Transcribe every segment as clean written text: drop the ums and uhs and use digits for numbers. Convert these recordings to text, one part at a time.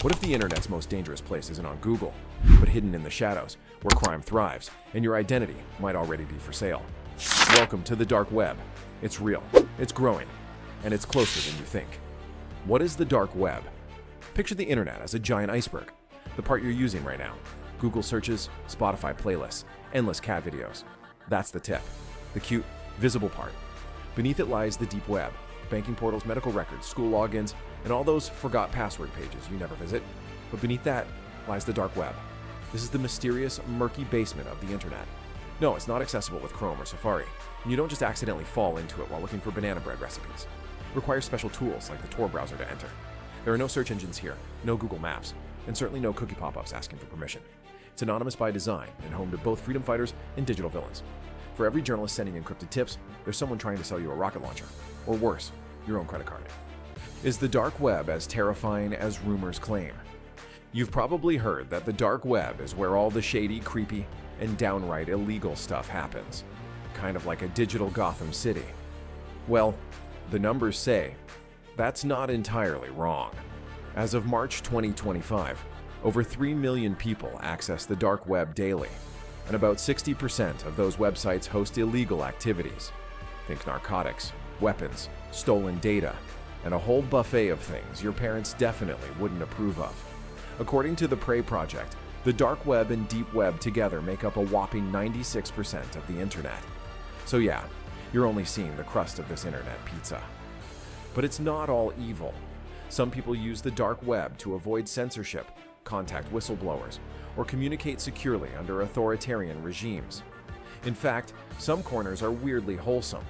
What if the internet's most dangerous place isn't on Google, but hidden in the shadows, where crime thrives, and your identity might already be for sale? Welcome to the dark web. It's real, it's growing, and it's closer than you think. What is the dark web? Picture the internet as a giant iceberg. The part you're using right now. Google searches, Spotify playlists, endless cat videos. That's the tip. The cute, visible part. Beneath it lies the deep web. Banking portals, medical records, school logins, and all those forgot password pages you never visit. But beneath that lies the dark web. This is the mysterious, murky basement of the internet. No, it's not accessible with Chrome or Safari, and you don't just accidentally fall into it while looking for banana bread recipes. It requires special tools like the Tor browser to enter. There are no search engines here, no Google Maps, and certainly no cookie pop-ups asking for permission. It's anonymous by design and home to both freedom fighters and digital villains. For every journalist sending encrypted tips, there's someone trying to sell you a rocket launcher, or worse, your own credit card. Is the dark web as terrifying as rumors claim? You've probably heard that the dark web is where all the shady, creepy, and downright illegal stuff happens. Kind of like a digital Gotham City. Well, the numbers say that's not entirely wrong. As of March 2025, over 3 million people access the dark web daily, and about 60% of those websites host illegal activities. Think narcotics, weapons, stolen data, and a whole buffet of things your parents definitely wouldn't approve of. According to the Prey Project, the dark web and deep web together make up a whopping 96% of the internet. So yeah, you're only seeing the crust of this internet pizza. But it's not all evil. Some people use the dark web to avoid censorship, contact whistleblowers, or communicate securely under authoritarian regimes. In fact, some corners are weirdly wholesome.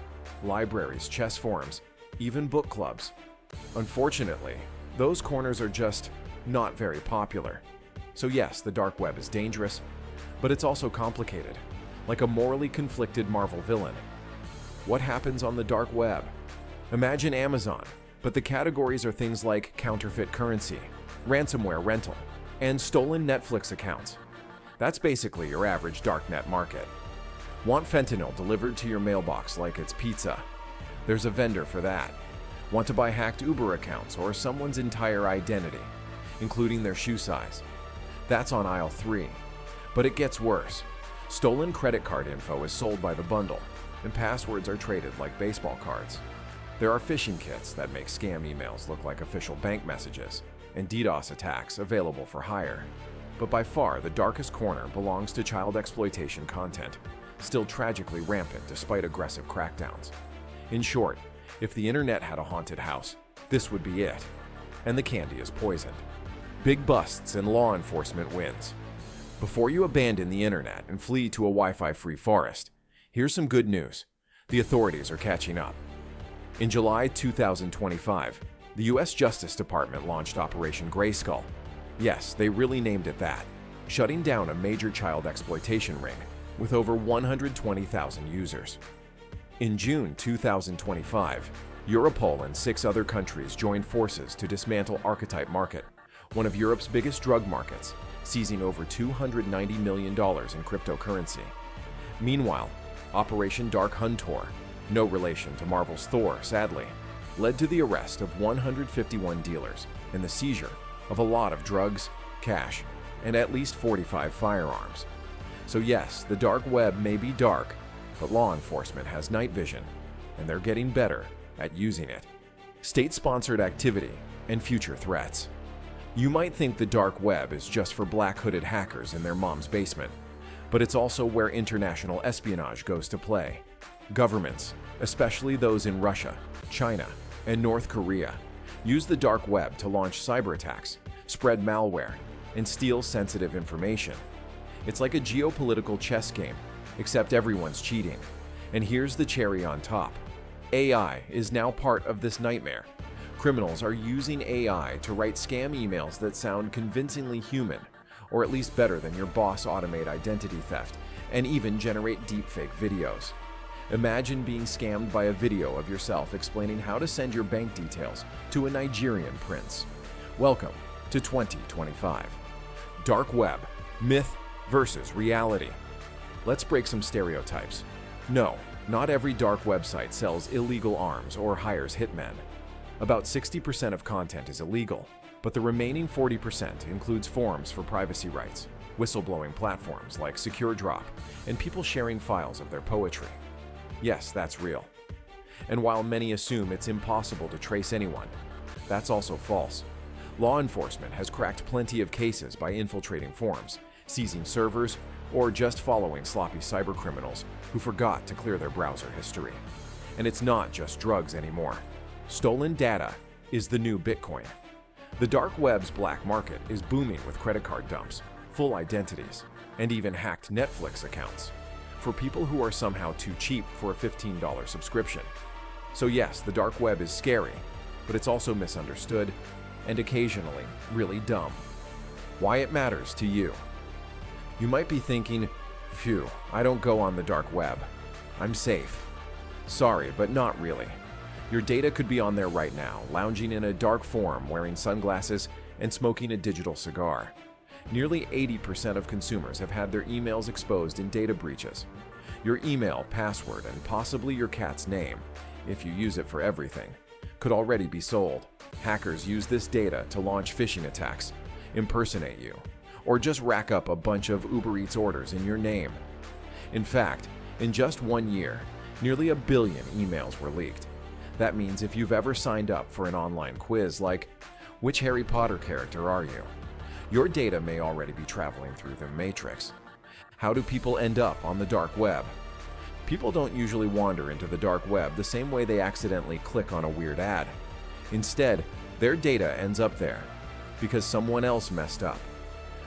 Libraries, chess forums, even book clubs. Unfortunately, those corners are just not very popular. So yes, the dark web is dangerous, but it's also complicated, like a morally conflicted Marvel villain. What happens on the dark web? Imagine Amazon, but the categories are things like counterfeit currency, ransomware rental, and stolen Netflix accounts. That's basically your average darknet market. Want fentanyl delivered to your mailbox like it's pizza? There's a vendor for that. Want to buy hacked Uber accounts or someone's entire identity, including their shoe size? That's on aisle 3. But it gets worse. Stolen credit card info is sold by the bundle, and passwords are traded like baseball cards. There are phishing kits that make scam emails look like official bank messages, and DDoS attacks available for hire. But by far, the darkest corner belongs to child exploitation content, still tragically rampant despite aggressive crackdowns. In short, if the internet had a haunted house, this would be it. And the candy is poisoned. Big busts and law enforcement wins. Before you abandon the internet and flee to a Wi-Fi free forest, here's some good news. The authorities are catching up. In July 2025, the US Justice Department launched Operation Grayskull. Yes, they really named it that, shutting down a major child exploitation ring with over 120,000 users. In June 2025, Europol and 6 other countries joined forces to dismantle Archetype Market, one of Europe's biggest drug markets, seizing over $290 million in cryptocurrency. Meanwhile, Operation Dark Huntor, no relation to Marvel's Thor, sadly, led to the arrest of 151 dealers and the seizure of a lot of drugs, cash, and at least 45 firearms. So yes, the dark web may be dark, but law enforcement has night vision, and they're getting better at using it. State-sponsored activity and future threats. You might think the dark web is just for black-hooded hackers in their mom's basement, but it's also where international espionage goes to play. Governments, especially those in Russia, China, and North Korea, use the dark web to launch cyber attacks, spread malware, and steal sensitive information. It's like a geopolitical chess game, except everyone's cheating. And here's the cherry on top. AI is now part of this nightmare. Criminals are using AI to write scam emails that sound convincingly human, or at least better than your boss automate identity theft, and even generate deepfake videos. Imagine being scammed by a video of yourself explaining how to send your bank details to a Nigerian prince. Welcome to 2025. Dark web, myth versus reality. Let's break some stereotypes. No, not every dark website sells illegal arms or hires hitmen. About 60% of content is illegal, But the remaining 40% includes forums for privacy rights, whistleblowing platforms like SecureDrop, and people sharing files of their poetry. Yes, that's real. And while many assume it's impossible to trace anyone, that's also false. Law enforcement has cracked plenty of cases by infiltrating forums, seizing servers, or just following sloppy cybercriminals who forgot to clear their browser history. And it's not just drugs anymore. Stolen data is the new Bitcoin. The dark web's black market is booming with credit card dumps, full identities, and even hacked Netflix accounts for people who are somehow too cheap for a $15 subscription. So yes, the dark web is scary, but it's also misunderstood and occasionally really dumb. Why it matters to you. You might be thinking, phew, I don't go on the dark web. I'm safe. Sorry, but not really. Your data could be on there right now, lounging in a dark forum, wearing sunglasses, and smoking a digital cigar. Nearly 80% of consumers have had their emails exposed in data breaches. Your email, password, and possibly your cat's name, if you use it for everything, could already be sold. Hackers use this data to launch phishing attacks, impersonate you, or just rack up a bunch of Uber Eats orders in your name. In fact, in just 1 year, nearly 1 billion emails were leaked. That means if you've ever signed up for an online quiz like, which Harry Potter character are you? Your data may already be traveling through the matrix. How do people end up on the dark web? People don't usually wander into the dark web the same way they accidentally click on a weird ad. Instead, their data ends up there because someone else messed up.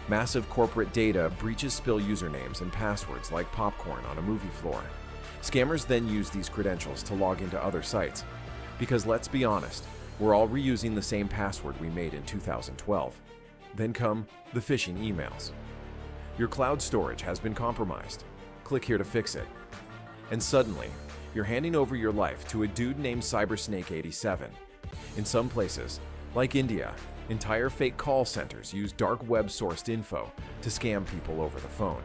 Massive corporate data breaches spill usernames and passwords like popcorn on a movie floor. Scammers then use these credentials to log into other sites. Because let's be honest, we're all reusing the same password we made in 2012. Then come the phishing emails. Your cloud storage has been compromised. Click here to fix it. And suddenly, you're handing over your life to a dude named Cybersnake87. In some places, like India, entire fake call centers use dark web-sourced info to scam people over the phone.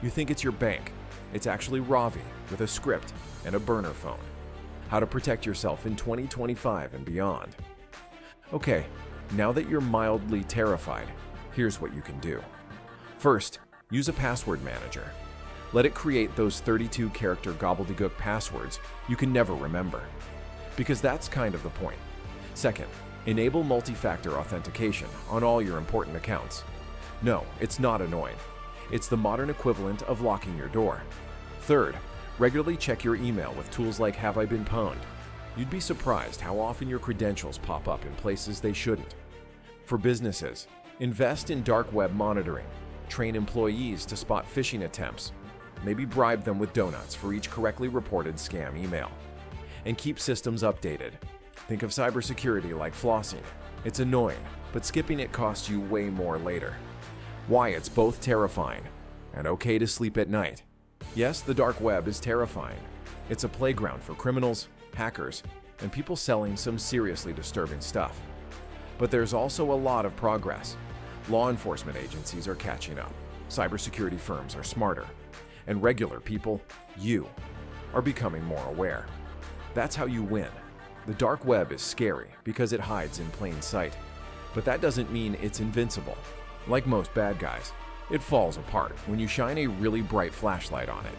You think it's your bank. It's actually Ravi with a script and a burner phone. How to protect yourself in 2025 and beyond. Okay, now that you're mildly terrified, here's what you can do. First, use a password manager. Let it create those 32-character gobbledygook passwords you can never remember. Because that's kind of the point. Second, enable multi-factor authentication on all your important accounts. No, it's not annoying. It's the modern equivalent of locking your door. Third, regularly check your email with tools like Have I Been Pwned? You'd be surprised how often your credentials pop up in places they shouldn't. For businesses, invest in dark web monitoring. Train employees to spot phishing attempts. Maybe bribe them with donuts for each correctly reported scam email. And keep systems updated. Think of cybersecurity like flossing. It's annoying, but skipping it costs you way more later. Why it's both terrifying and okay to sleep at night. Yes, the dark web is terrifying. It's a playground for criminals, hackers, and people selling some seriously disturbing stuff. But there's also a lot of progress. Law enforcement agencies are catching up. Cybersecurity firms are smarter. And regular people, you, are becoming more aware. That's how you win. The dark web is scary because it hides in plain sight. But that doesn't mean it's invincible. Like most bad guys, it falls apart when you shine a really bright flashlight on it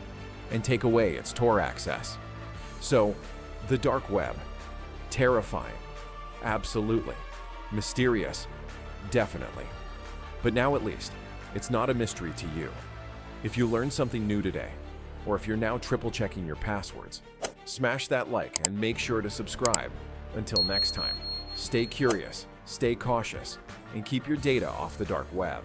and take away its Tor access. So, the dark web. Terrifying. Absolutely. Mysterious. Definitely. But now at least, it's not a mystery to you. If you learned something new today, or if you're now triple-checking your passwords, smash that like and make sure to subscribe. Until next time, stay curious, stay cautious, and keep your data off the dark web.